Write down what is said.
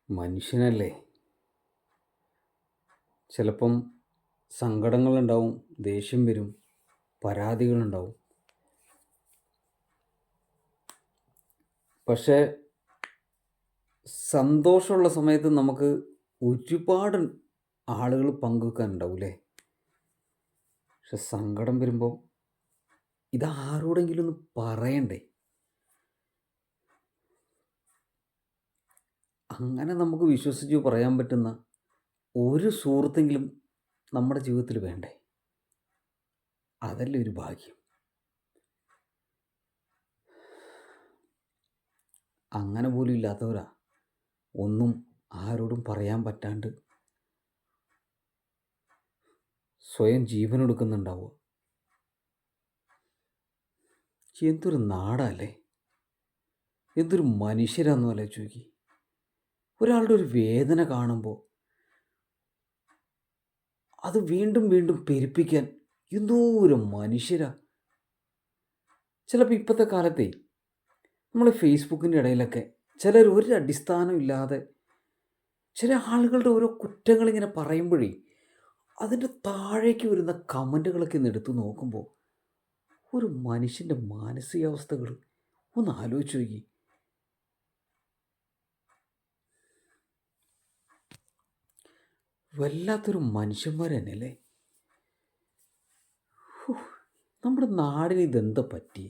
മനുഷ്യനല്ലേ. ചിലപ്പം സങ്കടങ്ങളുണ്ടാവും, ദേഷ്യം വരും, പരാതികളുണ്ടാവും. പക്ഷേ സന്തോഷമുള്ള സമയത്ത് നമുക്ക് ഒരുപാട് ആളുകൾ പങ്കുവെക്കാനുണ്ടാവൂലേ. പക്ഷെ സങ്കടം വരുമ്പോൾ ഇത് ആരോടെങ്കിലും ഒന്ന് പറയണ്ടേ. അങ്ങനെ നമുക്ക് വിശ്വസിച്ച് പറയാൻ പറ്റുന്ന ഒരു സുഹൃത്തെങ്കിലും നമ്മുടെ ജീവിതത്തിൽ വേണ്ടേ. അതല്ലേ ഒരു ഭാഗ്യം. അങ്ങനെ പോലും ഇല്ലാത്തവരാ ഒന്നും ആരോടും പറയാൻ പറ്റാണ്ട് സ്വയം ജീവനൊടുക്കുന്നുണ്ടാവുക. എന്തൊരു നാടല്ലേ, എന്തൊരു മനുഷ്യരാന്ന് ആലോചിച്ച് നോക്കി. ഒരാളുടെ ഒരു വേദന കാണുമ്പോൾ അത് വീണ്ടും വീണ്ടും പെരുപ്പിക്കാൻ എന്തോരം മനുഷ്യരാ. ചിലപ്പോൾ ഇപ്പോഴത്തെ കാലത്തെ നമ്മൾ ഫേസ്ബുക്കിൻ്റെ ഇടയിലൊക്കെ ചിലർ ഒരു അടിസ്ഥാനം ഇല്ലാതെ ചില ആളുകളുടെ ഓരോ കുറ്റങ്ങളിങ്ങനെ പറയുമ്പോഴേ അതിൻ്റെ താഴേക്ക് വരുന്ന കമൻറ്റുകളൊക്കെ ഒന്ന് എടുത്തു നോക്കുമ്പോൾ ഒരു മനുഷ്യൻ്റെ മാനസികാവസ്ഥകൾ ഒന്ന് ആലോചിച്ച് നോക്കി. വല്ലാത്തൊരു മനുഷ്യന്മാർ തന്നെയല്ലേ. നമ്മുടെ നാടിന് ഇതെന്താ പറ്റി?